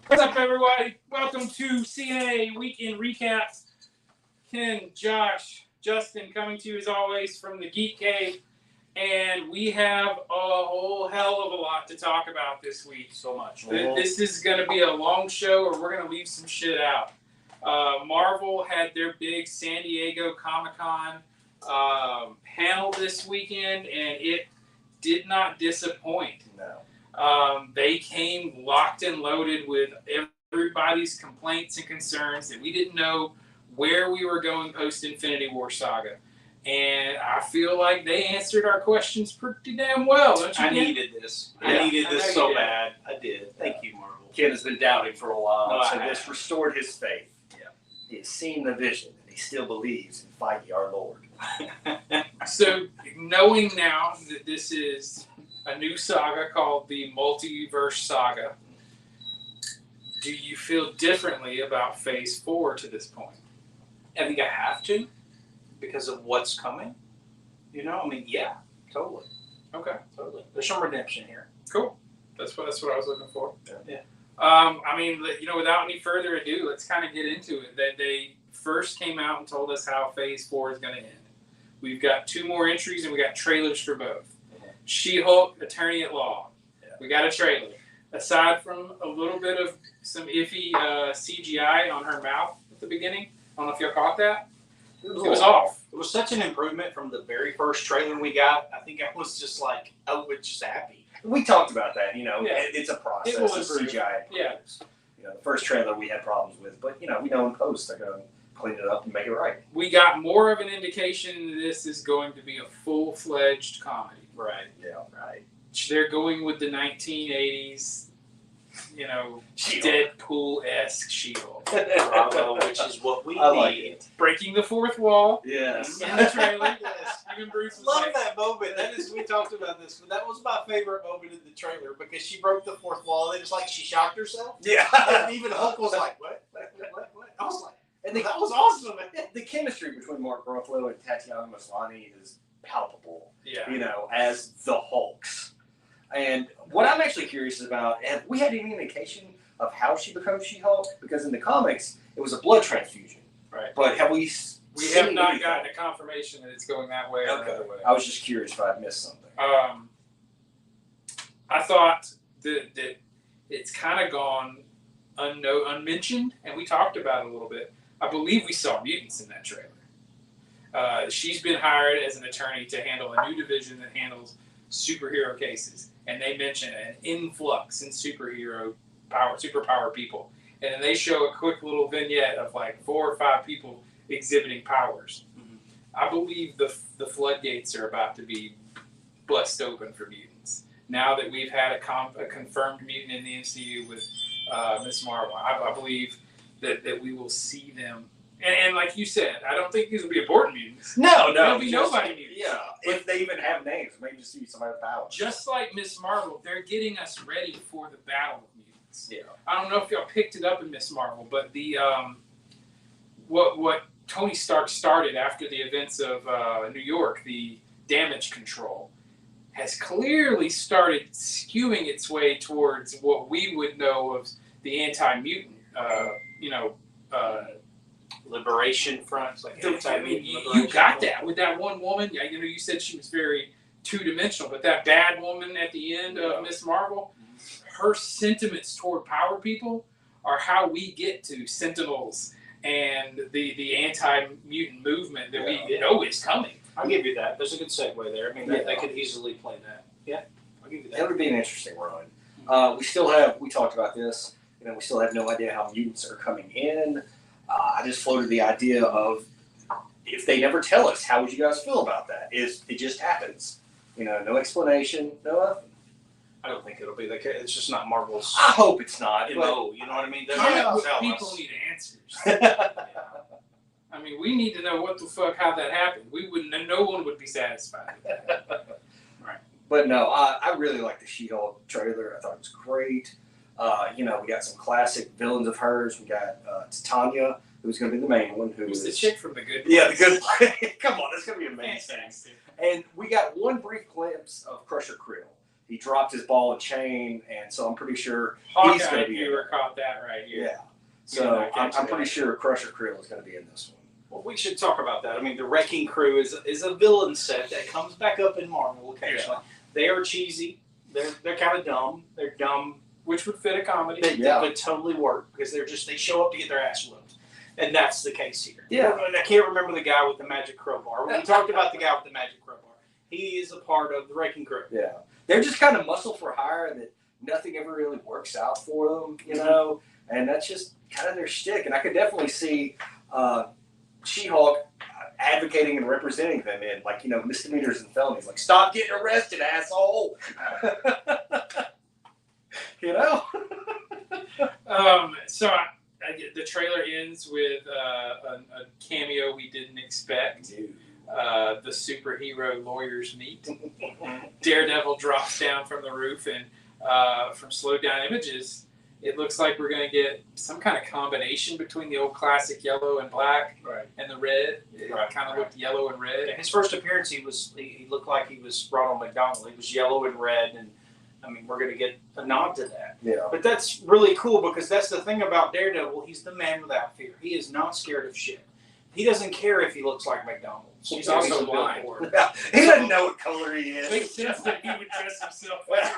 What's up, everybody? Welcome to CNA Weekend Recaps. Ken, Josh, Justin coming to you as always from the Geek Cave. And we have a whole hell of a lot to talk about this week. So much. This is going to be a long show, or we're going to leave some shit out. Marvel had their big San Diego Comic-Con panel this weekend, and it did not disappoint. No. They came locked and loaded with everybody's complaints and concerns that we didn't know where we were going post-Infinity War saga. And I feel like they answered our questions pretty damn well, don't you? I needed this. I needed this so bad. I did. Thank you, Marvel. Ken has been doubting for a while, so I this restored his faith. Yeah. He has seen the vision, and he still believes in Feige, our Lord. So, knowing now that this is a new saga called the Multiverse Saga, do you feel differently about Phase 4 to this point? I think I have to because of what's coming. You know, I mean, yeah, totally. Okay. Totally. There's some redemption here. Cool. That's what I was looking for. Yeah. I mean, without any further ado, let's kind of get into it. They first came out and told us how Phase 4 is going to end. We've got 2 more entries, and we got trailers for both. Mm-hmm. She-Hulk, Attorney at Law. Yeah. We got a trailer. Aside from a little bit of some iffy CGI on her mouth at the beginning, I don't know if y'all caught that. It was off. It was such an improvement from the very first trailer we got. I think I was just like, I was just happy. We talked about that, yeah. It's a process. It was of CGI. Yeah. The first trailer we had problems with, but we know in post they're going to clean it up and make it right. We got more of an indication that this is going to be a full-fledged comedy. Right. Yeah. Right. They're going with the 1980s, Deadpool-esque She-Hulk. Bravo, which is what we I need. like it. Breaking the fourth wall. Yes. In the trailer. Yes. Even Bruce was Love like, that moment. We talked about this, but that was my favorite moment in the trailer because she broke the fourth wall. And it's like she shocked herself. Yeah. And even Hulk was like, what? I was like, and that was awesome. The chemistry between Mark Ruffalo and Tatiana Maslany is palpable. yeah. As the Hulks. And what I'm actually curious about, have we had any indication of how she becomes She-Hulk? Because in the comics, it was a blood transfusion. Right. But have we We have not gotten a confirmation that it's going that way or another way. I was just curious if I'd missed something. I thought that it's kind of gone unmentioned, and we talked about it a little bit. I believe we saw mutants in that trailer. She's been hired as an attorney to handle a new division that handles superhero cases, and they mention an influx in superpower people, and then they show a quick little vignette of like 4 or 5 people exhibiting powers. Mm-hmm. I believe the floodgates are about to be bust open for mutants now that we've had a confirmed mutant in the MCU with Ms. Marvel. I believe that we will see them. And like you said, I don't think these will be aborted mutants. No. There'll be nobody mutants. Yeah, if they even have names, maybe just see somebody with powers. Just like Ms. Marvel, they're getting us ready for the battle of mutants. Yeah. I don't know if y'all picked it up in Ms. Marvel, but the what Tony Stark started after the events of New York, the damage control, has clearly started skewing its way towards what we would know of the anti-mutant, Liberation fronts, like you got that with that one woman. Yeah, you said she was very two-dimensional, but that bad woman at the end of Ms. Marvel, her sentiments toward power people are how we get to Sentinels and the anti-mutant movement that we know is coming. I'll give you that. There's a good segue there. I mean, they could easily play that. Yeah, I'll give you that. That would be an interesting run. We talked about this, we still have no idea how mutants are coming in. I just floated the idea of, if they never tell us, how would you guys feel about that? It just happens. No explanation, no nothing. I don't think it'll be the case. It's just not Marvel's. I hope it's not. No, you know what I mean? People need answers. I mean, we need to know what the fuck, how that happened. No one would be satisfied with that. Right. But no, I really liked the She-Hulk trailer. I thought it was great. We got some classic villains of hers. We got Titania, who's going to be the main one. Who's the chick from The Good Place? Yeah, The Good Place. Come on, that's going to be amazing. Fantastic. And we got one brief glimpse of Crusher Creel. he dropped his ball and chain, and so I'm pretty sure he's going Hawkeye to be in viewer it. caught that right here. Yeah. So I'm pretty sure Crusher Creel is going to be in this one. Well, we should talk about that. I mean, the Wrecking Crew is a villain set that comes back up in Marvel occasionally. They are cheesy. They're kind of dumb. They're dumb, which would fit a comedy. That would totally work because they show up to get their ass whooped, and that's the case here. Yeah. I can't remember the guy with the magic crowbar. We talked about the guy with the magic crowbar. He is a part of the Wrecking Crew. Yeah. They're just kind of muscle for hire that nothing ever really works out for them, you know, and that's just kind of their shtick. And I could definitely see She-Hulk advocating and representing them in, like, you know, misdemeanors and felonies. Like, stop getting arrested, asshole. You know? So the trailer ends with a cameo we didn't expect. Dude. The superhero lawyers meet. Daredevil drops down from the roof, and from slowed down images, it looks like we're going to get some kind of combination between the old classic yellow and black and the red. It kind of looked yellow and red. His first appearance, he looked like he was Ronald McDonald. He was yellow and red, and I mean, we're going to get a nod to that. Yeah. But that's really cool because that's the thing about Daredevil. He's the man without fear. He is not scared of shit. He doesn't care if he looks like McDonald's. He's also blind. He doesn't know what color he is. Makes sense that he would dress himself It's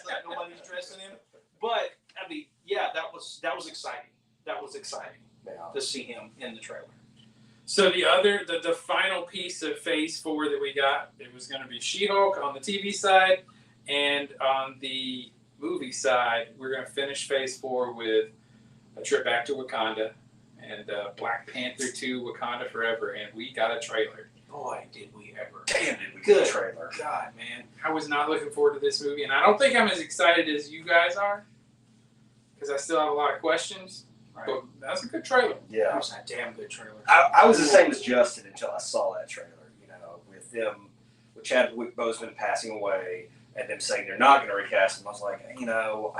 like nobody's dressing him. But I mean, yeah, that was exciting. That was exciting to see him in the trailer. So the final piece of Phase 4 that we got, it was going to be She-Hulk on the TV side, and on the movie side, we're going to finish Phase 4 with a trip back to Wakanda and Black Panther 2: Wakanda Forever, and we got a trailer. Boy, did we ever! Damn, did we get a trailer? God, man, I was not looking forward to this movie, and I don't think I'm as excited as you guys are, because I still have a lot of questions. But that's a good trailer. Yeah, that was a damn good trailer. I was the same as Justin until I saw that trailer. You know, with Chadwick Boseman passing away, and them saying they're not going to recast him. I was like, you know,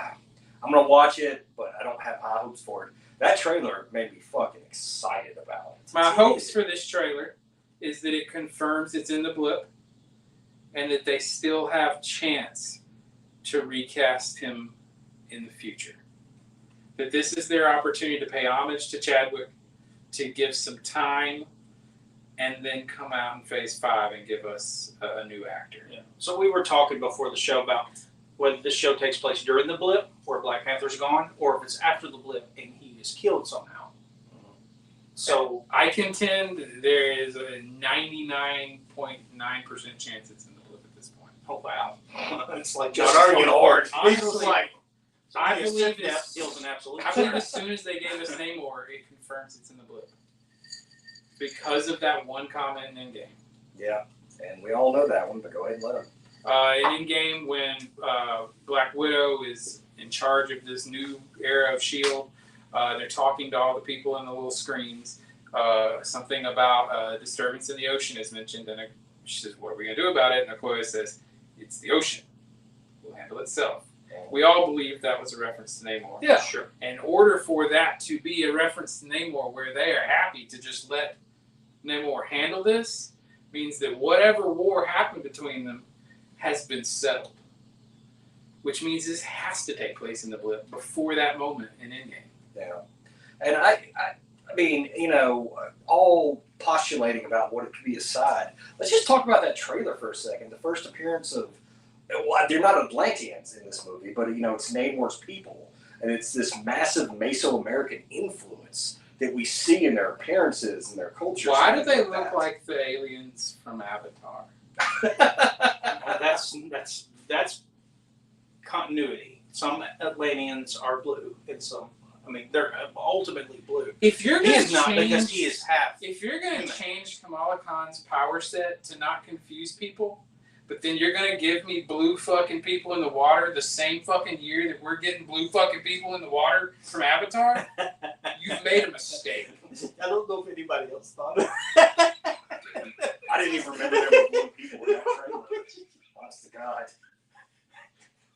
I'm going to watch it, but I don't have high hopes for it. That trailer made me fucking excited about it. My hopes for this trailer is that it confirms it's in the blip, and that they still have chance to recast him in the future. That this is their opportunity to pay homage to Chadwick, to give some time, and then come out in Phase 5 and give us a new actor. Yeah. So we were talking before the show about whether this show takes place during the blip, where Black Panther's gone, or if it's after the blip and he is killed somehow. So I contend there is a 99.9% chance it's in the blip at this point. Oh wow, it's like John arguing hard. Honestly, I believe this- that deals an absolute. I believe as soon as they gave us Namor, it confirms it's in the blip. Because of that one comment in Endgame. Yeah, and we all know that one, but go ahead and let him. In Endgame, when Black Widow is in charge of this new era of S.H.I.E.L.D., they're talking to all the people in the little screens. Something about a disturbance in the ocean is mentioned, and she says, "What are we going to do about it?" And Okoye says, "It's the ocean. It will handle itself." We all believe that was a reference to Namor. Yeah, sure. In order for that to be a reference to Namor, where they are happy to just let Namor handle this, means that whatever war happened between them has been settled. Which means this has to take place in the blip before that moment in Endgame. Yeah. And I mean, you know, all postulating about what it could be aside, let's just talk about that trailer for a second. The first appearance of, well, they're not Atlanteans in this movie, but, you know, it's Namor's people. And it's this massive Mesoamerican influence that we see in their appearances and their cultures. Why do they look like the aliens from Avatar? That's continuity. Some Atlanteans are blue, and some, I mean, they're ultimately blue. If you're He going is to not change, because he is half. if you're going to change Kamala Khan's power set to not confuse people, but then you're going to give me blue fucking people in the water the same fucking year that we're getting blue fucking people in the water from Avatar, you've made a mistake. I don't know if anybody else thought of I didn't even remember there were blue people in that trailer. Honest to God.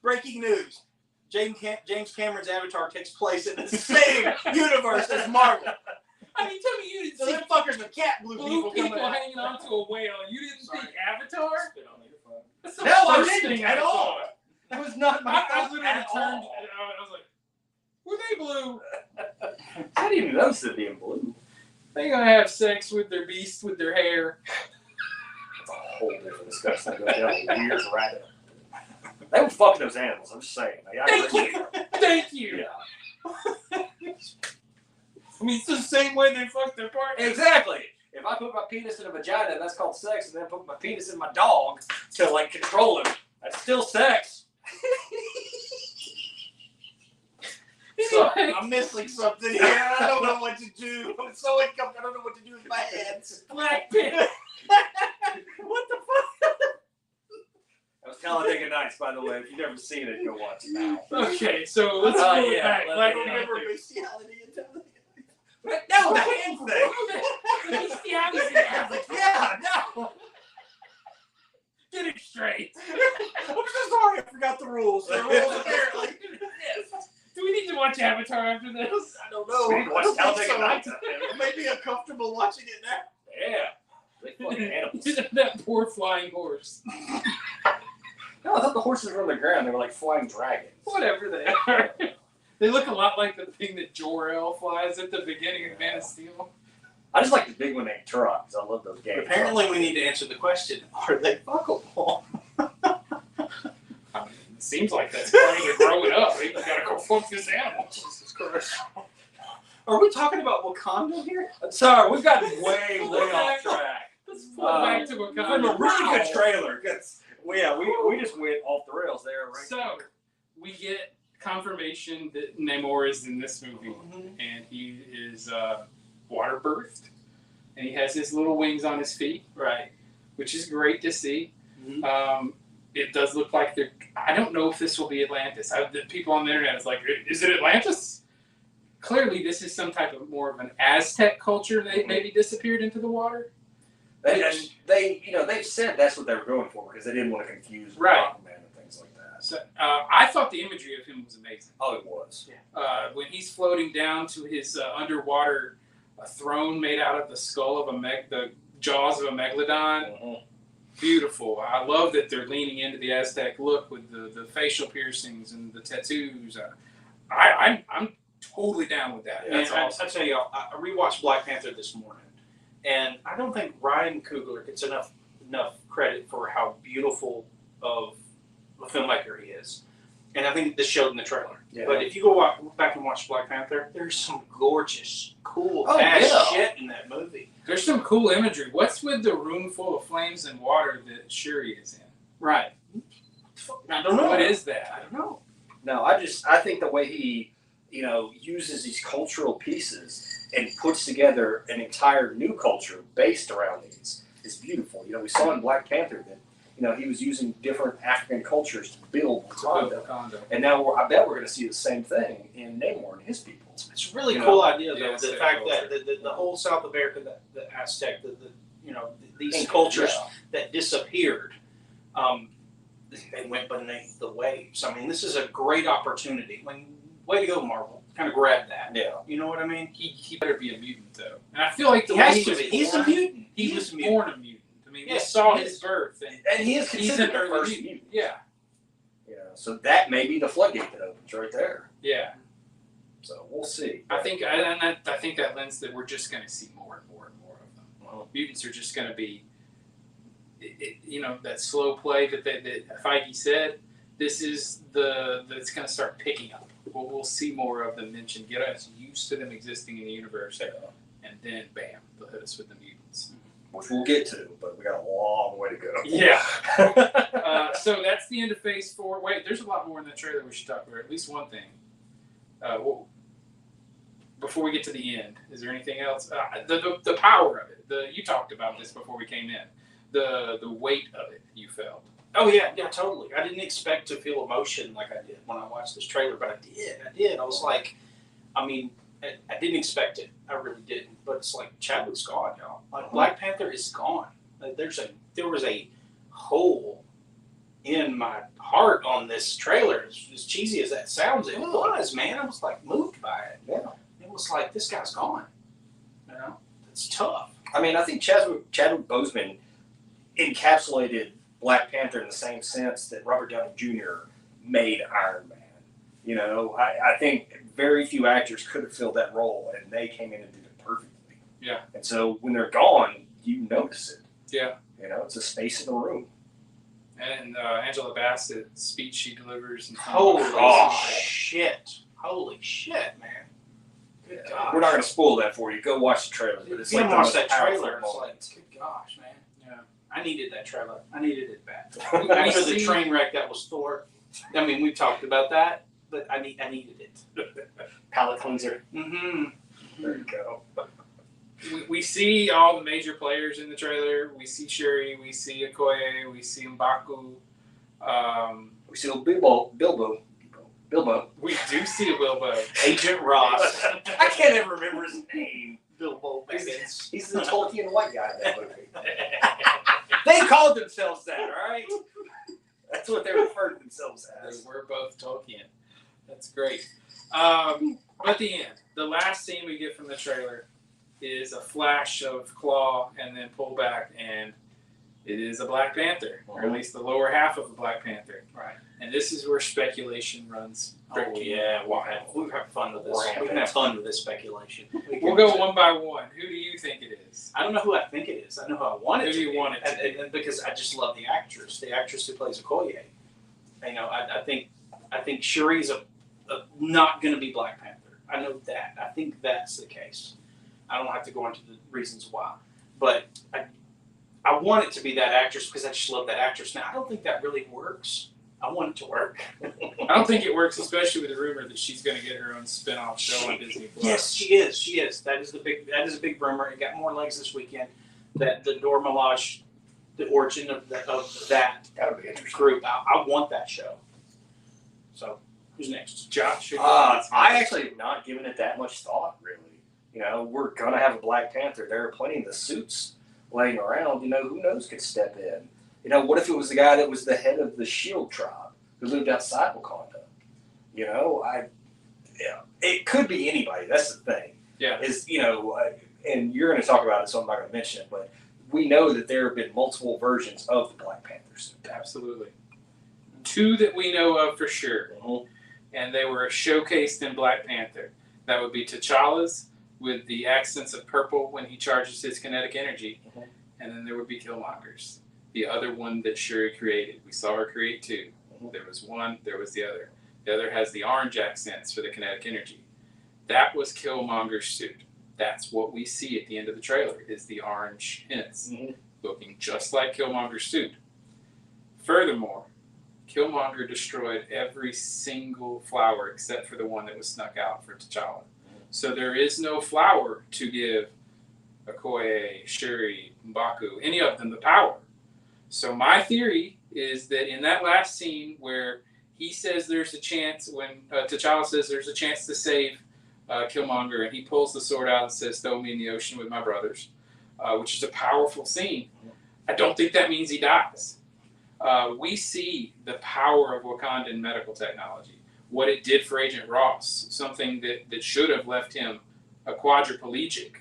Breaking news. James Cameron's Avatar takes place in the same universe as Marvel. I mean, tell me you didn't So see them fuckers with cat blue blue people people coming out. hanging onto a whale. You didn't think Avatar? Spit on me, you're fine. That's some No, first I didn't thing at I all. thought. That was not my I thought literally at turned. all. I was like, "Were they blue? I didn't even notice it being blue. They gonna have sex with their beast with their hair?" That's a whole different discussion. Go down a weird rabbit. They were fucking those animals. I'm just saying. Like, Thank you. Thank you. Yeah. I mean, it's the same way they fuck their partner. Exactly. If I put my penis in a vagina, that's called sex, and then I put my penis in my dog to like control him, that's still sex. So I'm missing something here. I don't know what to do. I'm so uncomfortable. I don't know what to do with my hands. Black Panther. What the fuck? That was Talladega Nights, by the way. If you've never seen it, go watch it now. Okay, so let's pull it back. Black Panther. bestiality in Talladega. No, the hand thing. Yeah, no. Get it straight. I'm so sorry. I forgot the rules. The rules apparently. Do we need to watch Avatar after this? I don't know. We need to watch Talladega Nights. It may be uncomfortable watching it now. Yeah. They fucking animals. That poor flying horse. No, I thought the horses were on the ground. They were like flying dragons. Whatever they are. They look a lot like the thing that Jor-El flies at the beginning of Man of Steel. I just like the big one named Turok because I love those games. Apparently, we need to answer the question: are they fuckable? I mean, it seems like that's part of growing up. You gotta go fuck this animal. Jesus Christ. Are we talking about Wakanda here? Sorry, we've gotten way off track. Let's pull it back to From Wakanda. a really good trailer. We just went off the rails there. Right? So, we get confirmation that Namor is in this movie, and he is water birthed, and he has his little wings on his feet, Right. which is great to see. It does look like they're. I don't know if this will be Atlantis. The people on the internet is like, is it Atlantis? Clearly, this is some type of more of an Aztec culture. They maybe disappeared into the water. They've said that's what they were going for because they didn't want to confuse Right. Aquaman and things like that. So I thought the imagery of him was amazing. Oh, it was. When he's floating down to his underwater throne made out of the skull of the jaws of a megalodon. Beautiful. I love that they're leaning into the Aztec look with the facial piercings and the tattoos. I'm totally down with that. And That's awesome. I tell you, I rewatched Black Panther this morning, and I don't think Ryan Coogler gets enough credit for how beautiful of a filmmaker he is. And I think this showed in the trailer. Yeah. But if you go back and watch Black Panther, there's some gorgeous, cool shit in that movie. There's some cool imagery. What's with the room full of flames and water that Shuri is in? Right. I don't know. What is that? I don't know. No, I think the way he, uses these cultural pieces and puts together an entire new culture based around these is beautiful. We saw in Black Panther that, he was using different African cultures to build Wakanda. And now I bet we're going to see the same thing in Namor and his people. It's a really cool idea, though. Yeah, the fact that the whole South America, the Aztec, these cultures that disappeared, they went beneath the waves. I mean, this is a great opportunity. Way to go, Marvel. Kind of grab that. Yeah. You know what I mean? He better be a mutant, though. And I feel like the He way has he to was be. born, He's a mutant. He was born a mutant. I mean, we Yes, saw he his is. birth, And he is he's considered an the early first mutant. mutant. Yeah. So that may be the floodgate that opens right there. Yeah. So we'll see. I think that lends that we're just going to see more and more and more of them. Well, Mutants are just going to be, that slow play that Feige said. This is that's going to start picking up. We'll see more of them mentioned. Get us used to them existing in the universe, and then bam, they'll hit us with the mutants. which we'll get to, but we got a long way to go. Yeah. So that's the end of Phase 4. Wait, there's a lot more in the trailer we should talk about. At least one thing. Before we get to the end, is there anything else? The power of it. You talked about this before we came in. The weight of it you felt. Oh yeah, totally. I didn't expect to feel emotion like I did when I watched this trailer, but I did. I was like, I didn't expect it. I really didn't. But it's like Chadwick's gone, y'all. Like Black Panther is gone. Like, there was a hole in my heart on this trailer. As cheesy as that sounds, it was, man. I was like moved by it. Yeah. It was like, this guy's gone. It's tough. I mean, I think Chadwick Boseman encapsulated Black Panther in the same sense that Robert Downey Jr. made Iron Man. You know, I think very few actors could have filled that role, and they came in and did it perfectly. Yeah. And so when they're gone, you notice it. Yeah. You know, it's a space in the room. And Angela Bassett's speech she delivers. And Holy gosh. shit! Holy shit, man! Good gosh. We're not going to spoil that for you. Go watch the trailer. But it's You like the watch most that powerful trailer. It's moment. like, good gosh, man. Yeah. I needed that trailer. I needed it bad. We After the see- train wreck that was Thor. I mean, we've talked about that, but I needed it. Palate cleanser. Mm-hmm. There you go. We see all the major players in the trailer. We see Shuri, we see Okoye, we see M'Baku. We see Bilbo. We do see Bilbo. Agent Ross. I can't ever remember his name. Bilbo Baggins. He's the Tolkien white guy in that movie. They called themselves that, all right? That's what they referred to themselves They as. were both Tolkien. That's great. But the end, the last scene we get from the trailer is a flash of Claw and then pull back, and it is a Black Panther, or at least the lower half of a Black Panther. Right. And this is where speculation runs. Oh yeah, we've had fun with this. We can have fun with this speculation. We'll go one by one. Who do you think it is? I don't know who I think it is. I know who I want it Who to do you be. want it to be? And because I just love the actress who plays Okoye. You know, I think Shuri's not going to be Black Panther. I know that. I think that's the case. I don't have to go into the reasons why, but I want it to be that actress because I just love that actress. Now I don't think that really works. I want it to work. I don't think it works, especially with the rumor that she's going to get her own spin-off show on Disney+. Yes, she is. She is. That is a big rumor. It got more legs this weekend. That the Dora Milaje, the origin of that That would be interesting. group. I want that show. So who's next? Josh. I actually have not given it that much thought, really. You know, we're going to have a Black Panther. There are plenty of the suits laying around. You know, who knows could step in. You know, what if it was the guy that was the head of the Shield tribe who lived outside Wakanda? You know, it could be anybody. That's the thing. Yeah. Is, you know, and you're going to talk about it, so I'm not going to mention it, but we know that there have been multiple versions of the Black Panther suit. Absolutely. Two that we know of for sure, and they were showcased in Black Panther. That would be T'Challa's with the accents of purple when he charges his kinetic energy, and then there would be Killmonger's. The other one that Shuri created. We saw her create two. There was one, there was the other. The other has the orange accents for the kinetic energy. That was Killmonger's suit. That's what we see at the end of the trailer, is the orange hints, looking just like Killmonger's suit. Furthermore, Killmonger destroyed every single flower except for the one that was snuck out for T'Challa. So there is no flower to give Okoye, Shuri, M'Baku, any of them the power. So my theory is that in that last scene where he says there's a chance, when T'Challa says there's a chance to save Killmonger, and he pulls the sword out and says, "Throw me in the ocean with my brothers," which is a powerful scene. I don't think that means he dies. We see the power of Wakandan medical technology, what it did for Agent Ross, something that should have left him a quadriplegic.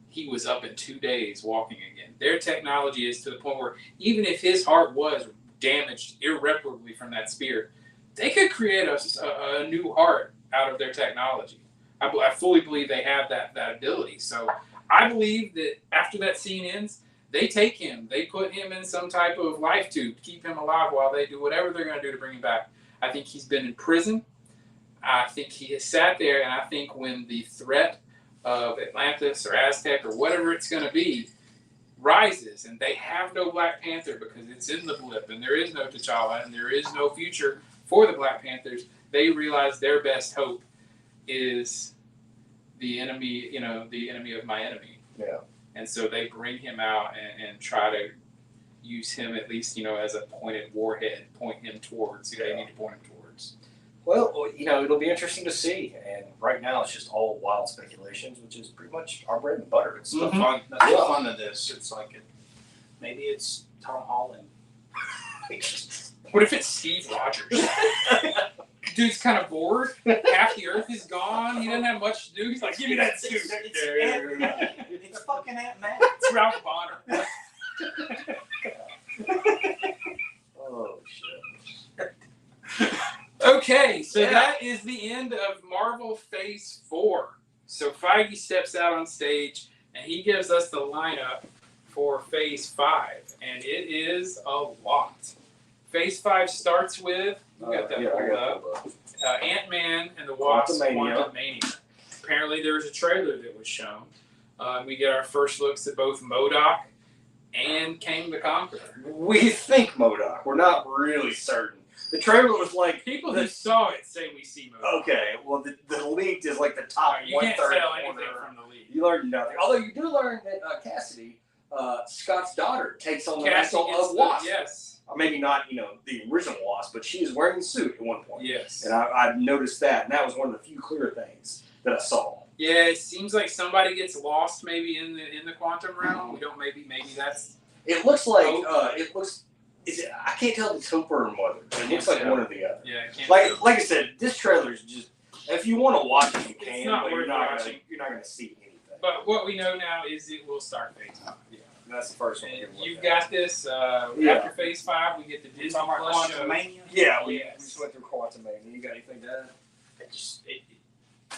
He was up in 2 days walking again. Their technology is to the point where even if his heart was damaged irreparably from that spear, they could create a new heart out of their technology. I fully believe they have that ability. So I believe that after that scene ends, they take him, they put him in some type of life tube to keep him alive while they do whatever they're going to do to bring him back. I think he's been in prison. I think he has sat there, and I think when the threat of Atlantis or Aztec or whatever it's going to be rises, and they have no Black Panther because it's in the blip, and there is no T'Challa, and there is no future for the Black Panthers, they realize their best hope is the enemy, the enemy of my enemy. Yeah. And so they bring him out and try to use him at least, as a pointed warhead, point him towards who they need to point him towards. Well, it'll be interesting to see. And right now it's just all wild speculations, which is pretty much our bread and butter. It's The fun, that's the fun of this. It's like maybe it's Tom Holland. What if it's Steve Rogers? Dude's kind of bored. Half the Earth is gone. He doesn't have much to do. He's like, give me that suit. It's fucking Ant-Man. It's Ralph Bonner. Okay, so Yeah. that is the end of Marvel Phase 4. So Feige steps out on stage and he gives us the lineup for Phase 5, and it is a lot. Phase 5 starts with, you got that pulled up, Ant-Man and the Wasp, Quantumania. Apparently there was a trailer that was shown. We get our first looks at both MODOK and Kang the Conqueror. We think MODOK. We're not really certain. The trailer was like... People who saw it say we see MODOK. Okay, well, the leaked is like the top you can't one-third tell corner. anything from the leak. You learned nothing. Although you do learn that Cassidy, Scott's daughter, takes on the mantle of Wasp. Yes. Or maybe not, the original Wasp, but she is wearing the suit at one point. Yes. And I've noticed that, and that was one of the few clear things that I saw. Yeah, it seems like somebody gets lost maybe in the quantum realm. We don't maybe that's. It looks like I can't tell if it's Hooper or Mother. It looks like one or the other. Yeah, like I said, this trailer is just. If you want to watch it, you can. It's not but worth watching. You're not going to see anything. But what we know now is it will start Phase 5. Yeah, that's the first one. You've got this. After Phase 5, we get the Disney Plus show. Yeah, we just went through Quantumania. You got anything to add?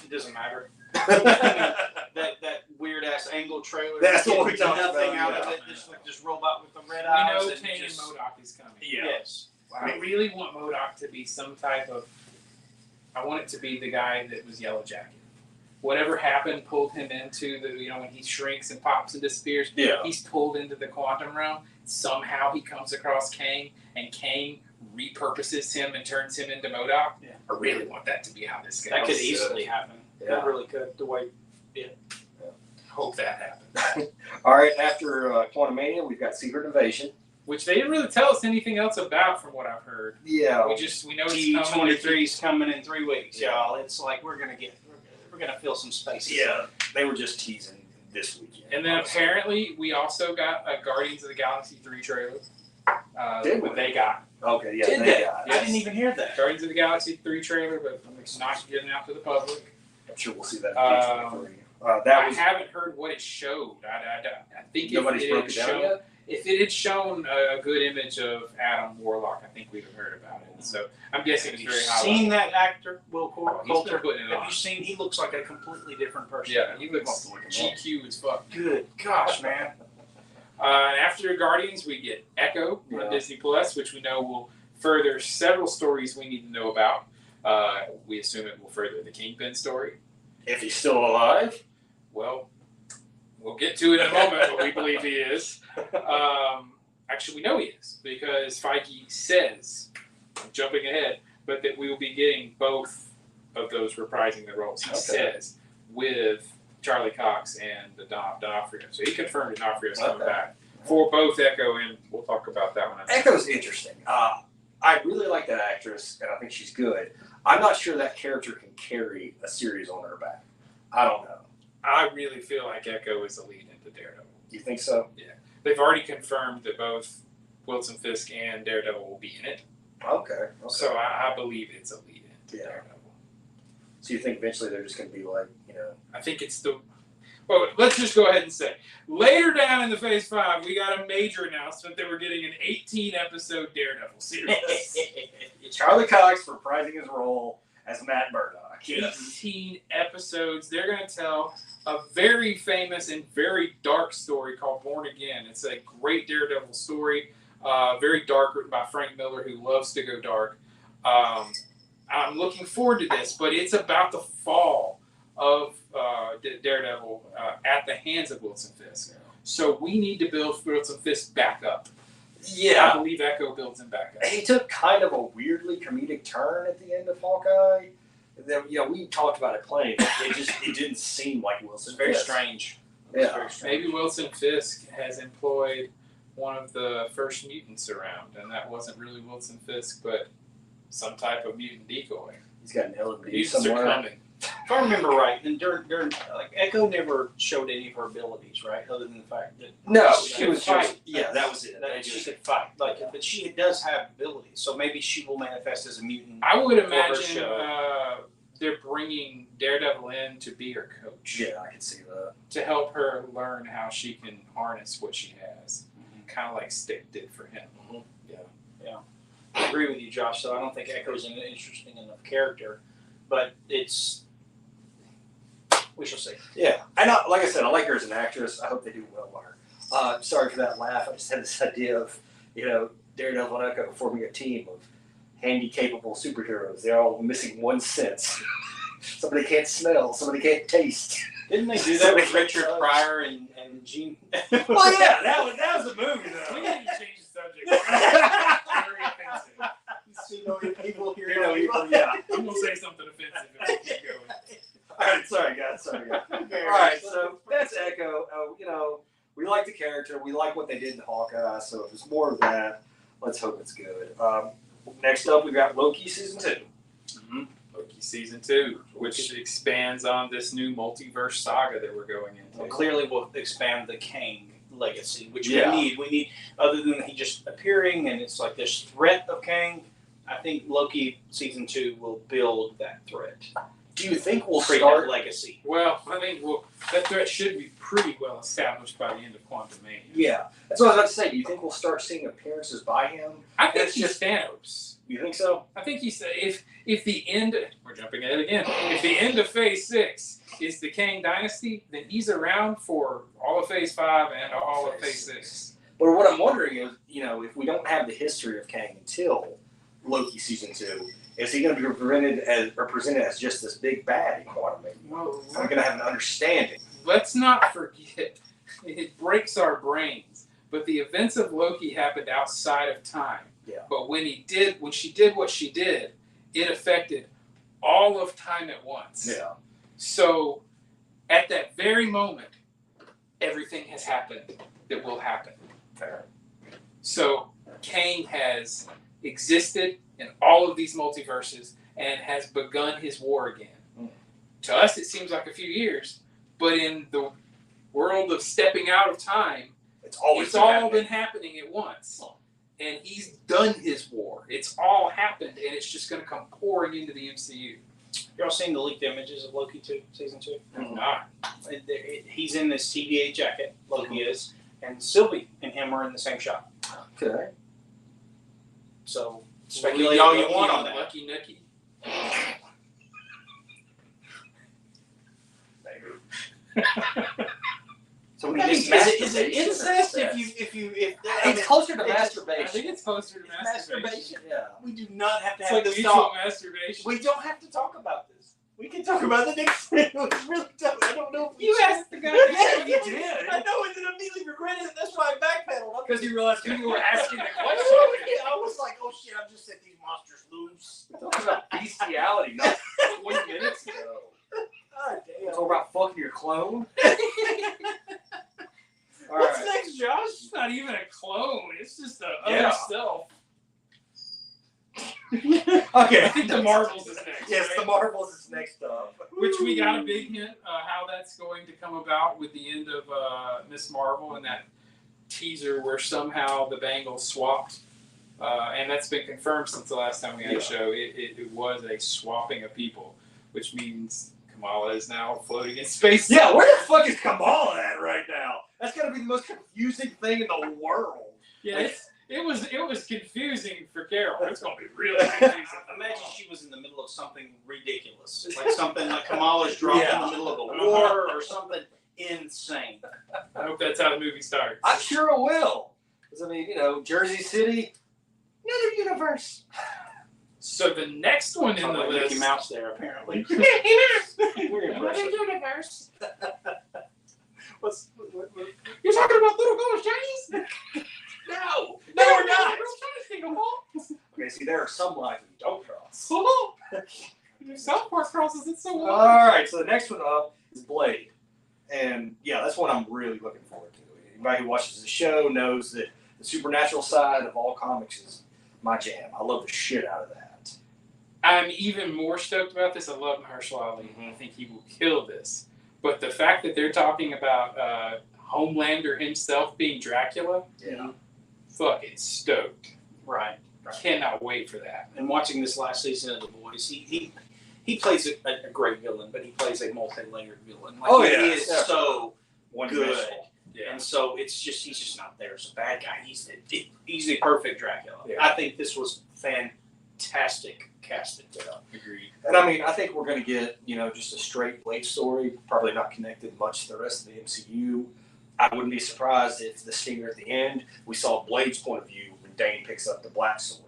It doesn't matter. that weird ass angle trailer. That's what we talked nothing about. out of it. Just like this robot with the red We eyes. know Kang and MODOK is coming. Yeah. Yes. I really want MODOK to be some type of. I want it to be the guy that was Yellow Jacket. Whatever happened pulled him into the when he shrinks and pops and disappears. Yeah. He's pulled into the quantum realm. Somehow he comes across Kang, and Kang repurposes him and turns him into MODOK. Yeah. I really want that to be how this goes. That could easily happen. Yeah. That really could. The way. Hope that happens. All right, after Quantumania, we've got Secret Invasion. Which they didn't really tell us anything else about, from what I've heard. Yeah. We know it's coming. T23 is coming in 3 weeks, y'all. It's like we're gonna fill some spaces. Yeah. They were just teasing this weekend. And then apparently we also got a Guardians of the Galaxy 3 trailer. Did we? They got. Okay, yeah. Did they? got it. I didn't even hear that. Guardians of the Galaxy 3 trailer, but it's not getting out to the public. I'm sure we'll see that in T23. I haven't heard what it showed. I think Nobody's broken it down yet? If it had shown a good image of Adam Warlock, I think we'd have heard about it. So I'm guessing it's very high. Seen that actor, Will He's been Coulter? putting it on. Have you seen? He looks like a completely different person. Yeah, he looks GQ as fuck. Good gosh, man. After Guardians, we get Echo on Disney Plus, which we know will further several stories we need to know about. We assume it will further the Kingpin story. If he's still alive. Well, we'll get to it in a moment, but we believe he is. Actually, we know he is, because Feige says, I'm jumping ahead, but that we will be getting both of those reprising the roles. He says, with Charlie Cox and D'Onofrio. So he confirmed D'Onofrio's coming back for both Echo, and we'll talk about that one. Echo's interesting. I really like that actress, and I think she's good. I'm not sure that character can carry a series on her back. I don't know. I really feel like Echo is the lead into Daredevil. You think so? Yeah. They've already confirmed that both Wilson Fisk and Daredevil will be in it. Okay. So I believe it's a lead into Daredevil. So you think eventually they're just going to be like, I think it's the... Well, let's just go ahead and say, later down in the Phase 5, we got a major announcement that we're getting an 18-episode Daredevil series. Charlie Cox reprising his role as Matt Murdock. 18 episodes. They're going to tell a very famous and very dark story called Born Again. It's a great Daredevil story, very dark, written by Frank Miller, who loves to go dark. I'm looking forward to this, but it's about the fall of Daredevil at the hands of Wilson Fisk. So we need to build Wilson Fisk back up. Yeah. I believe Echo builds him back up. He took kind of a weirdly comedic turn at the end of Hawkeye. Then, we talked about it plenty, but it didn't seem like Wilson. It's very strange. Yeah. Very strange. Maybe Wilson Fisk has employed one of the first mutants around, and that wasn't really Wilson Fisk, but some type of mutant decoy. He's got an LMD Mutants somewhere. are coming. If I remember right, and during Echo never showed any of her abilities, right? Other than the fact that No, she she could was fight. just that was it. That she could fight, but she does have abilities. So maybe she will manifest as a mutant. I would her imagine show. They're bringing Daredevil in to be her coach. Yeah, I can see that. To help her learn how she can harness what she has. Kind of like Stick did for him. Yeah. agree with you, Josh. So I don't think Echo's an interesting enough character, but we shall see. Yeah, like I said, I like her as an actress. I hope they do well with her. Sorry for that laugh. I just had this idea of, Daredevil and Echo forming a team of handy-capable superheroes. They're all missing one sense. Somebody can't smell. Somebody can't taste. Didn't they do that with Richard Pryor and Gene? Well, yeah, that was a movie, though. We need to change the subject. Very offensive. People here. Yeah. I'm gonna say something offensive if we keep going. All right, sorry, guys. All right, so that's Echo. We like the character. We like what they did in Hawkeye. So if there's more of that, let's hope it's good. Next up, we got Loki season 2. Mm-hmm. Loki season 2, which expands on this new multiverse saga that we're going into. Well, clearly, will expand the Kang legacy, which Yeah. we need. We need, other than he just appearing and it's like this threat of Kang. I think Loki season 2 will build that threat. Do you think we'll Create start? that legacy. Well, I think that threat should be pretty well established by the end of Quantumania. Yeah, that's what I was about to say. Do you think we'll start seeing appearances by him? I think It's he's just- Thanos. You think so? I think he's if the end. We're jumping ahead again. If the end of Phase 6 is the Kang Dynasty, then he's around for all of Phase 5 and all of Phase 6. But what I'm wondering is, if we don't have the history of Kang until Loki season 2, is he going to be presented as just this big bad in Quantumania? Well, Are we going to have an understanding? let's not forget, it breaks our brains, but the events of Loki happened outside of time. Yeah. But when she did what she did, it affected all of time at once. Yeah. So at that very moment, everything has happened that will happen. Fair. So Kang has existed in all of these multiverses and has begun his war again. Mm. To us, it seems like a few years, but in the world of stepping out of time, It's always it's all been happening at once. And he's done his war. It's all happened, and it's just going to come pouring into the MCU. Y'all seen the leaked images of Loki 2, season 2? Mhm. Not. He's in this TVA jacket, Loki is, and Sylvie and him are in the same shot. Okay. So speculate all you want on that. Lucky Nookie. So we I mean, just is it incest if you It's closer to I masturbation. think it's closer to masturbation. Yeah. We do not have to It's have like this mutual talk. masturbation. We don't have to talk about this. We can talk about the next thing. We really don't. I don't know if we You should. asked the guy. Yeah, you did. I know, and then immediately regretted it. That's why I backpedaled. Because you realized people were asking the question. I was like, oh shit, I just set these monsters loose. Talking about bestiality, not 20 minutes ago. God damn. Talking about fucking your clone. All What's right. next, Josh? It's not even a clone. It's just the Yeah. other self. Okay. I think the Marvels is next. Yes, right? the Marvels is next up. Which we got a big hint how that's going to come about with the end of Miss Marvel and that teaser where somehow the Bangles swapped. And that's been confirmed since the last time we had a show. It was a swapping of people, which means Kamala is now floating in space. Yeah, where the fuck is Kamala at right now? That's gotta be the most confusing thing in the world. Yeah, it was confusing for Carol. It's gonna be really confusing. Imagine she was in the middle of something ridiculous, like something like Kamala's dropped in the middle of a war or something insane. I hope that's how the movie starts. I'm sure it will. Because, I mean, Jersey City, another universe. So the next one in the Like Mickey list. Mouse there, apparently. Another universe. What? You're talking about little girls, Chinese? No, we're not. Chinese. Okay, see, there are some lines we don't cross. South Park crosses it so well. All right, so the next one up is Blade. And, yeah, that's one I'm really looking forward to. Anybody who watches the show knows that the supernatural side of all comics is my jam. I love the shit out of that. I'm even more stoked about this. I love Mahershala Ali. I think he will kill this. But the fact that they're talking about Homelander himself being Dracula, Yeah. fucking stoked. Right. Cannot wait for that. And watching this last season of The Boys, he plays a great villain, but he plays a multi-layered villain. Like, Oh, he yeah. is Yeah. so One good. dimensional. Yeah. And so it's just he's just not there as a bad guy. He's the perfect Dracula. Yeah. I think this was fantastic casting. Yeah. Agreed. And I mean, I think we're going to get, just a straight Blade story, probably not connected much to the rest of the MCU. I wouldn't be surprised if the stinger at the end, we saw Blade's point of view when Dane picks up the Black Sword.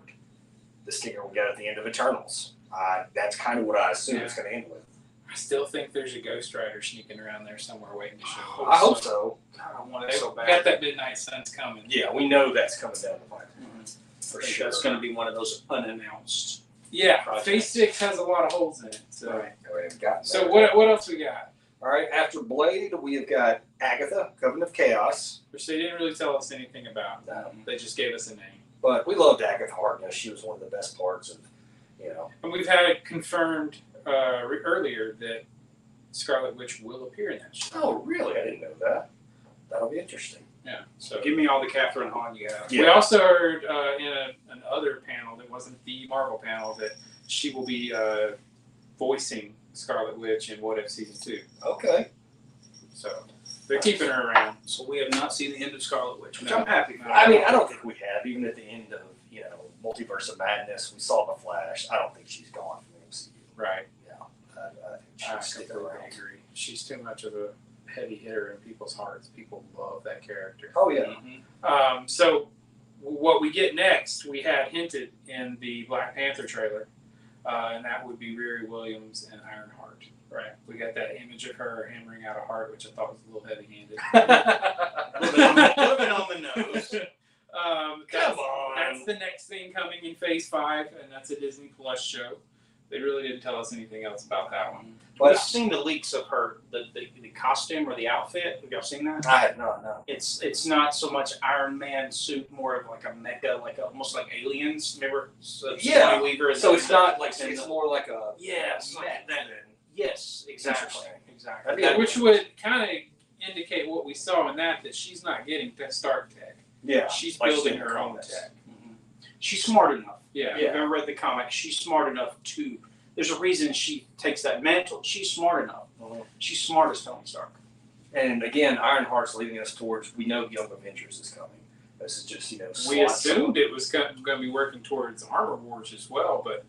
The stinger we got at the end of Eternals. That's kind of what I assume it's going to end with. I still think there's a Ghost Rider sneaking around there somewhere waiting to show up. I hope so. God, I want it They so bad. got that Midnight Sun's coming. Yeah, we know that's coming down the pipe. For I think sure. that's going to be one of those unannounced. Yeah, Project. Phase 6 has a lot of holes in it. So, Right. We haven't gotten so there. what else we got? All right, after Blade, we have got Agatha, Covenant of Chaos. Which they didn't really tell us anything about. No. They just gave us a name. But we loved Agatha Harkness. She was one of the best parts of, And we've had it confirmed earlier that Scarlet Witch will appear in that show. Oh, really? I didn't know that. That'll be interesting. Yeah. So Give me all the Catherine Hahn you have. Yeah. we also heard in an other panel that wasn't the Marvel panel that she will be voicing Scarlet Witch in What If Season 2. Okay. So they're keeping her around. So we have not seen the end of Scarlet Witch, which No. I'm happy for. I mean, I don't think we have. Even at the end of, Multiverse of Madness, we saw the Flash. I don't think she's gone from the MCU. Right. Yeah. I think I she'll stick completely around. agree. She's too much of a heavy hitter in people's hearts. People love that character. Oh, yeah. Mhm. So what we get next, we had hinted in the Black Panther trailer, and that would be Riri Williams and Ironheart. Right. We got that image of her hammering out a heart, which I thought was a little heavy-handed. A little bit on the nose. Come on. That's the next thing coming in Phase 5, and that's a Disney Plus show. They really didn't tell us anything else about that one. But We've seen the leaks of her, the costume or the outfit. Have y'all seen that? I have not, no. It's not so much Iron Man suit, more of like a mecha, almost like Aliens. Remember? So Yeah. Sigourney Weaver So and it's not like, and it's the- more like a. Yes, like that. Yes, exactly. Interesting. Exactly. Yeah, Which would kind of indicate what we saw in that she's not getting that Stark tech. Yeah. She's like building in the her own comics. tech. Mhm. She's smart enough. Yeah. If you've ever read the comic, she's smart enough to. There's a reason she takes that mantle. She's smart enough. Mhm. She's smart as Tony Stark. And again, Ironheart's leading us towards, we know Young Avengers is coming. This is just, We slot assumed it was going to be working towards Armor Wars as well, but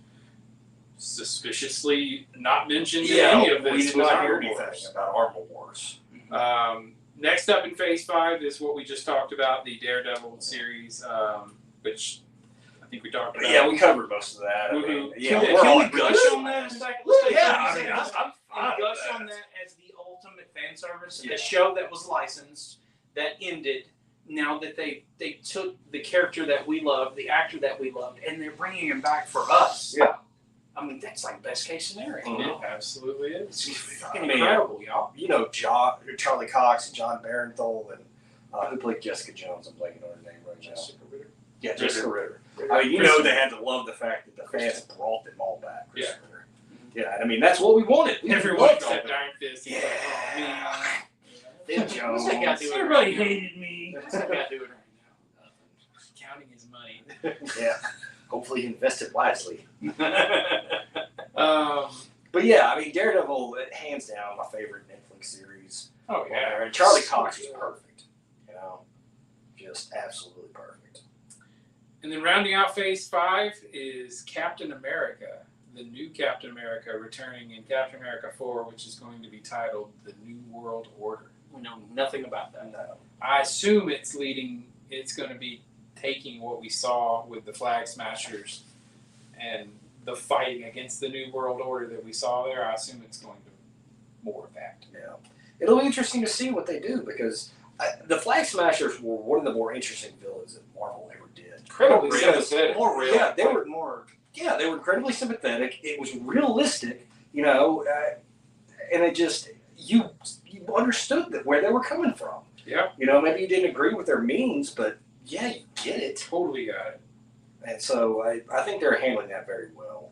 suspiciously not mentioned in any of this. we did was not hear Armor anything Wars. about Armor Wars. Next up in Phase 5 is what we just talked about, the Daredevil series, which I think we talked about. Yeah, we covered most of that. Woohoo. Yeah, Can we're Can all we good. gush on that a second? Yeah, I mean, I'm And fine with gush that. on that as the ultimate fan service. Yeah. A show that was licensed, that ended. Now that they took the character that we loved, the actor that we loved, and they're bringing him back for us. Yeah. I mean, that's like best case scenario. Mhm. It absolutely is. It's fucking Man. incredible, y'all. Charlie Cox and John Barenthal and who played Jessica Jones. I'm blanking on her name right now. Yeah, Jessica Ritter. I mean, they had to love the fact that the fans brought them all back. Chris Ritter. Yeah, and I mean, that's what we wanted. We Everyone loved except all Iron Fist. He's Yeah. like, oh, man. Them Jones. What's that guy doing Everybody right now? hated me. What's that guy doing right Counting his money. Yeah. Hopefully, he invested wisely. now? But yeah, I mean, Daredevil, hands down, my favorite Netflix series. Oh, yeah. And Charlie Cox is perfect. Just absolutely perfect. And then rounding out Phase 5 is Captain America, the new Captain America, returning in Captain America 4, which is going to be titled The New World Order. We know nothing about that. No. I assume it's going to be taking what we saw with the Flag Smashers and the fighting against the New World Order that we saw there. I assume it's going to more of that. Yeah. It'll be interesting to see what they do because the Flag Smashers were one of the more interesting villains that Marvel ever did. Incredibly Because- sympathetic. More real. Yeah, they were more. Yeah, they were incredibly sympathetic. It was realistic, and it just you understood where they were coming from. Yeah. Maybe you didn't agree with their means, but yeah, you get it. Totally got it. And so I think they're handling that very well.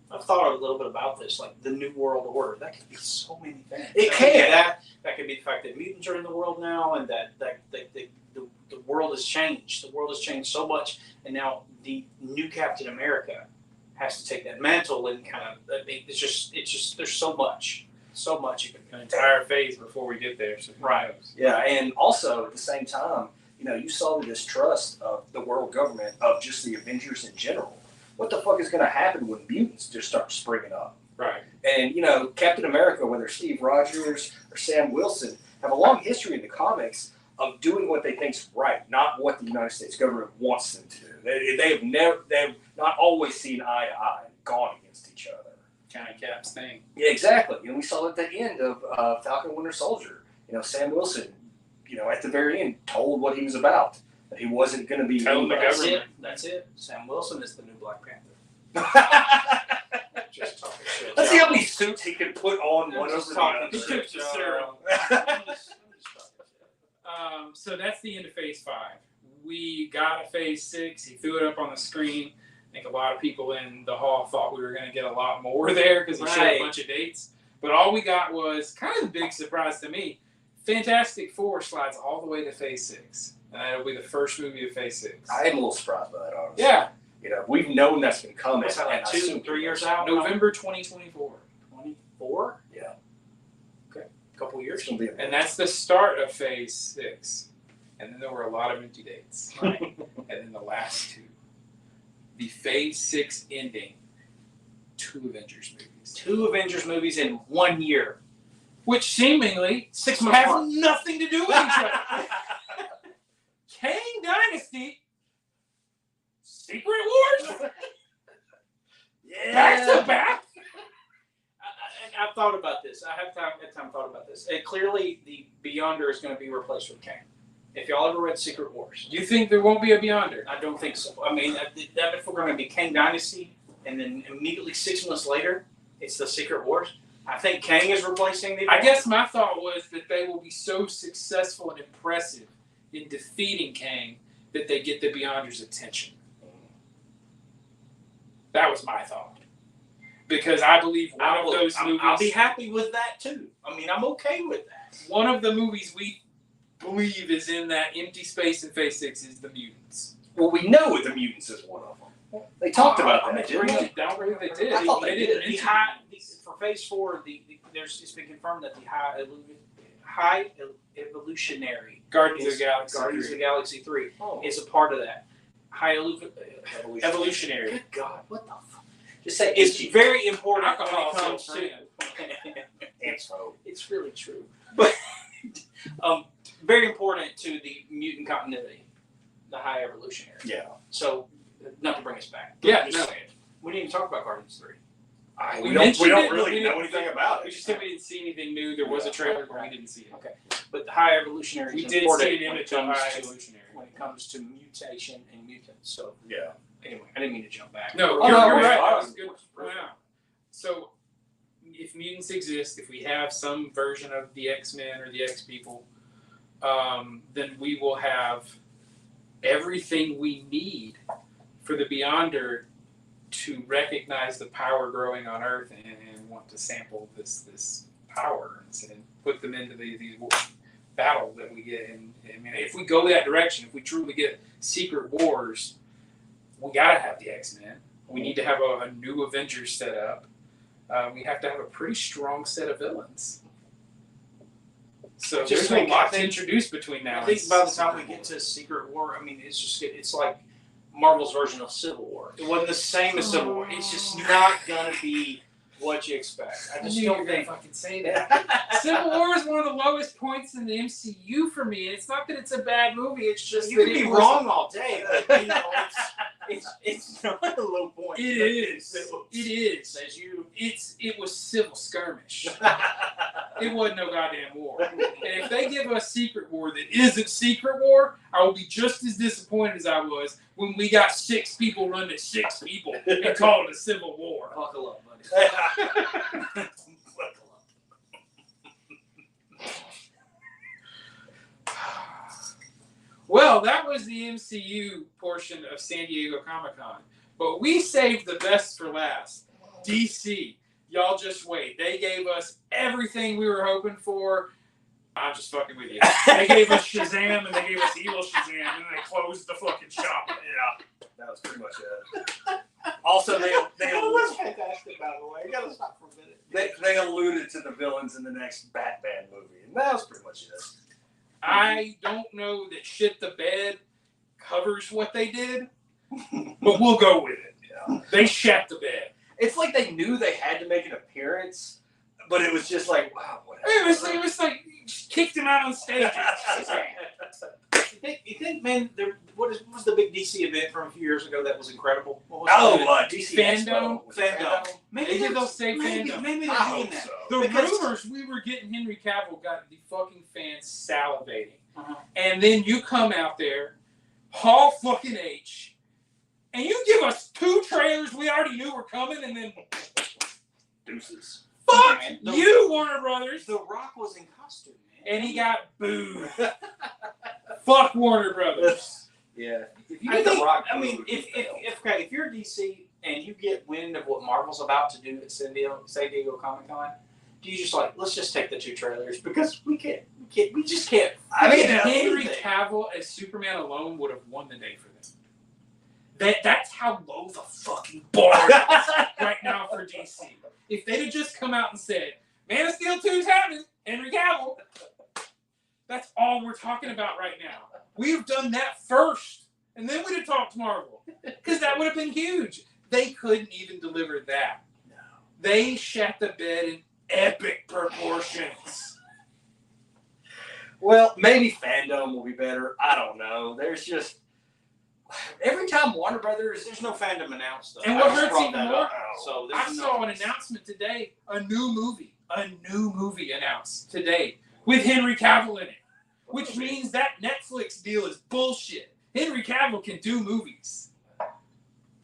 I've thought a little bit about this, like the New World Order. That could be so many things. It That could be can. That could be the fact that mutants are in the world now, and that the world has changed. The world has changed so much, and now the new Captain America has to take that mantle and kind of. It's just. There's so much. so much you can an entire phase before we get there. So who Right. knows? Yeah, and also at the same time, you saw the distrust of the world government of just the Avengers in general. What the fuck is going to happen when mutants just start springing up? Right. And Captain America, whether Steve Rogers or Sam Wilson, have a long history in the comics of doing what they think's right, not what the United States government wants them to do. They have not always seen eye to eye, gone against each other. Kind of Cap's thing. Yeah, exactly. And we saw at the end of Falcon Winter Soldier, Sam Wilson, at the very end, told what he was about. That he wasn't going to be. Telling the That's government. it. That's it. Sam Wilson is the new Black Panther. Just talking shit. Let's see how many suits he can put on one Just over the talking other. shit, Just Sarah. So that's the end of phase 5. We got a phase 6. He threw it up on the screen. I think a lot of people in the hall thought we were going to get a lot more there because he showed a bunch of dates. But all we got was kind of the big surprise to me. Fantastic Four slides all the way to phase 6. And that'll be the first movie of phase 6. I am a little surprised by that, honestly. Yeah. We've known that's been coming. What's that, like and I 2, assume 3 years out? November 2024. 24? Yeah. Okay. A couple years. It's gonna be And that's the start of phase 6. And then there were a lot of empty dates. Right. And then the last 2. The phase 6 ending. 2 Avengers movies. 2 Avengers movies in 1 year. Which seemingly 6 months have apart. nothing to do with each other. Kang Dynasty. Secret Wars. Yeah. Back to back. I've thought about this. I have time thought about this. Clearly, the Beyonder is going to be replaced with Kang. If y'all ever read Secret Wars, You think there won't be a Beyonder? I don't think so. I mean, if we're going to be Kang Dynasty, and then immediately 6 months later, it's the Secret Wars. I think Kang is replacing the. I guess my thought was that they will be so successful and impressive in defeating Kang that they get the Beyonder's attention. That was my thought. Because I believe one of those movies... I'll be happy with that, too. I mean, I'm okay with that. One of the movies we believe is in that empty space in phase 6 is The Mutants. Well, we know the mutants is one of them. They talked about that, didn't they? I don't believe they did. I thought they did. mention For phase 4, it's been confirmed that the high evolutionary Guardians of the Galaxy. Guardians of the Galaxy 3 Oh. is a part of that. Evolutionary. Good God, what the fuck? Just say It's very important when Alcohol it comes so to. Info. It's really true, but very important to the mutant continuity, the high evolutionary. Yeah. So, not to bring us back. Yeah, I'm just no. saying. We didn't even talk about Guardians 3. We We don't mentioned it, really we know didn't- anything about We it. just said we didn't see anything new. There was a trailer, but we didn't see it. Okay, but the high evolutionary We is did important see an when image it of comes high to evolutionary. when it comes to mutation and mutants. So Yeah. anyway, I didn't mean to jump back. No, Oh, you're, no, you're we're right. fine. That was good. Wow. So, if mutants exist, if we have some version of the X-Men or the X-People, then we will have everything we need for the Beyonder to recognize the power growing on Earth and want to sample this power and put them into these battles that we get. And I mean, if we go that direction, if we truly get Secret Wars, we gotta have the X-Men. We need to have a new Avengers set up. We have to have a pretty strong set of villains. So Just there's a think, lot I to think- introduce between now I and think by the time we Secret get Wars. to Secret War, I mean, it's like Marvel's version of Civil War. It wasn't the same as Civil War. It's just not gonna be what you expect. I I just knew you were don't gonna think. fucking say that. Civil War is one of the lowest points in the MCU for me, and it's not that it's a bad movie. It's just You that can it be was- wrong all day, but you know, it's not a low point. It is. It is. Says you. It was civil skirmish. It wasn't no goddamn war. And if they give us Secret War that isn't Secret War, I will be just as disappointed as I was when we got 6 people running at 6 people and called it a civil war. Buckle up, buddy. Buckle up. Well, that was the MCU portion of San Diego Comic-Con. But we saved the best for last. DC. Y'all just wait. They gave us everything we were hoping for. I'm just fucking with you. They gave us Shazam and they gave us Evil Shazam and then they closed the fucking shop. Yeah. That was pretty much it. Also, they That was fantastic, by the way. You gotta stop for a minute. they alluded to the villains in the next Batman movie, and that was pretty much it. I don't know that shit the bed covers what they did, but we'll go with it. Yeah. They shat the bed. It's like they knew they had to make an appearance, but it was just like, wow, whatever. It was like just kicked him out on stage. You think, man, what was the big DC event from a few years ago that was incredible? What was DC Fandom. Fandom. Maybe they'll say Fandom. Maybe they're I doing hope that. so. The Because- rumors we were getting Henry Cavill got the fucking fans salivating. Uh-huh. And then you come out there, Hall fucking H, and you give us 2 trailers we already knew were coming, and then Deuces. fuck Man, you, Warner Brothers. The Rock was in costume, man. And he got booed. Fuck Warner Brothers. Yeah. If you I get the think, Rock I mean, food, if you're DC and you get wind of what Marvel's about to do at San Diego Comic Con, do you just like, let's just take the 2 trailers because we just can't. I mean, Henry Cavill as Superman alone would have won the day for them. That's how low the fucking bar is right now for DC. If they'd have just come out and said, Man of Steel 2's happening, Henry Cavill, that's all we're talking about right now. We've done that first, and then we'd have talked Marvel. Because that would have been huge. They couldn't even deliver that. No. They shat the bed in epic proportions. Well, maybe Fandom will be better. I don't know. There's just every time Warner Brothers. There's no fandom announced though. And what I just hurts brought even that more, up. So I there's saw an announcement today, a new movie announced today with Henry Cavill in it, which means that Netflix deal is bullshit. Henry Cavill can do movies.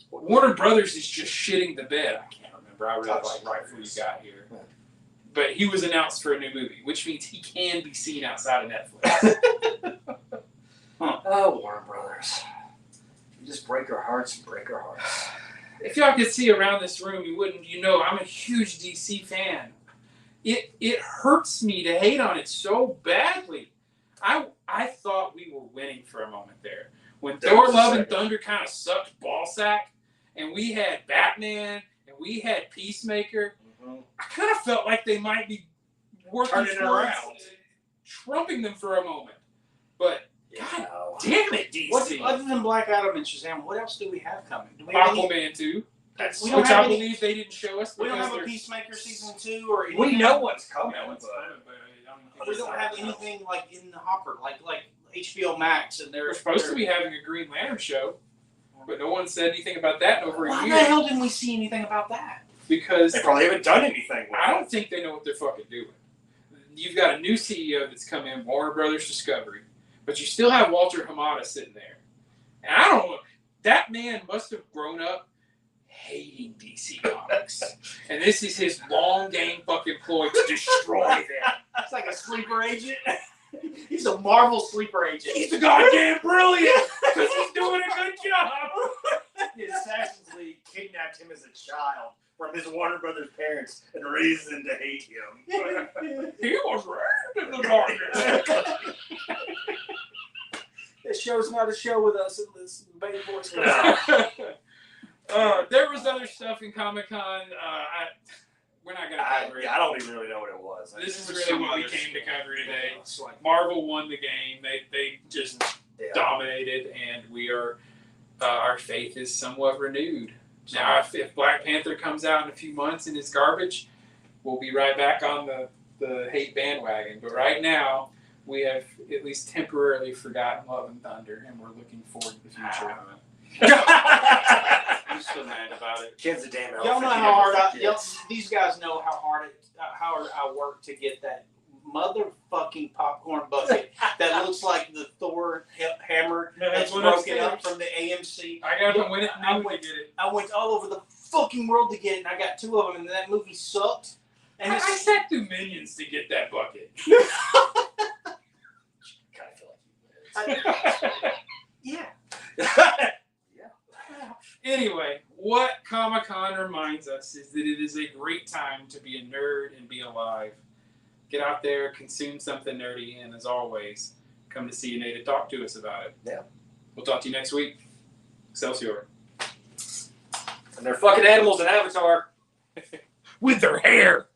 Warner Brothers is just shitting the bed. I can't remember. I really like right before you got here. But he was announced for a new movie, which means he can be seen outside of Netflix. Oh, Warner Brothers. You just break our hearts and break our hearts. If y'all could see around this room, you know I'm a huge DC fan. It hurts me to hate on it so badly. I thought we were winning for a moment there. When Thor Love and Thunder kind of sucked ballsack, and we had Batman, and we had Peacemaker, I kind of felt like they might be working Turning it towards around. trumping them for a moment. But God damn it, DC. Other than Black Adam and Shazam, what else do we have coming? Do we have Aquaman 2. We don't Which have I any- believe they didn't show us. We don't because have a they're- Peacemaker season 2 or anything. We know what's coming. No, it's but coming, but I don't think We it's don't have anything like in the hopper, like HBO Max, and We're supposed to be having a Green Lantern show, but no one said anything about that in over a Why year. the hell didn't we see anything about that? Because They probably haven't done anything with I it. don't think they know what they're fucking doing. You've got a new CEO that's come in, Warner Brothers Discovery, but you still have Walter Hamada sitting there. And I don't know, that man must have grown up hating DC Comics. And this is his long game fucking ploy to destroy them. It's like a sleeper agent. He's a Marvel sleeper agent. He's goddamn brilliant because he's doing a good job. The Assassin's League kidnapped him as a child from his Warner Brothers parents and raised him to hate him. He was raised in the darkness. This show's not a show with us in this baby voice. There was other stuff in Comic-Con. We're not going to cover it. I don't even really know what it was. This is really what we came to cover today. Marvel won the game. They just dominated, and we are our faith is somewhat renewed. Now, if Black Panther comes out in a few months and it's garbage, we'll be right back on the hate bandwagon. But right now, we have at least temporarily forgotten Love and Thunder, and we're looking forward to the future. I'm still mad about it. Kid's a damn Y'all know how hard these guys know how hard I work to get that motherfucking popcorn bucket that looks like the Thor hammer that's broken up from the AMC. I got to win it now to get it. I went all over the fucking world to get it, and I got 2 of them, and that movie sucked. And I sat through Minions to get that bucket. Kind of feel like yeah. Anyway, what Comic-Con reminds us is that it is a great time to be a nerd and be alive. Get out there, consume something nerdy, and as always, come to CNA to talk to us about it. Yeah. We'll talk to you next week. Excelsior. And they're fucking animals in Avatar. With their hair.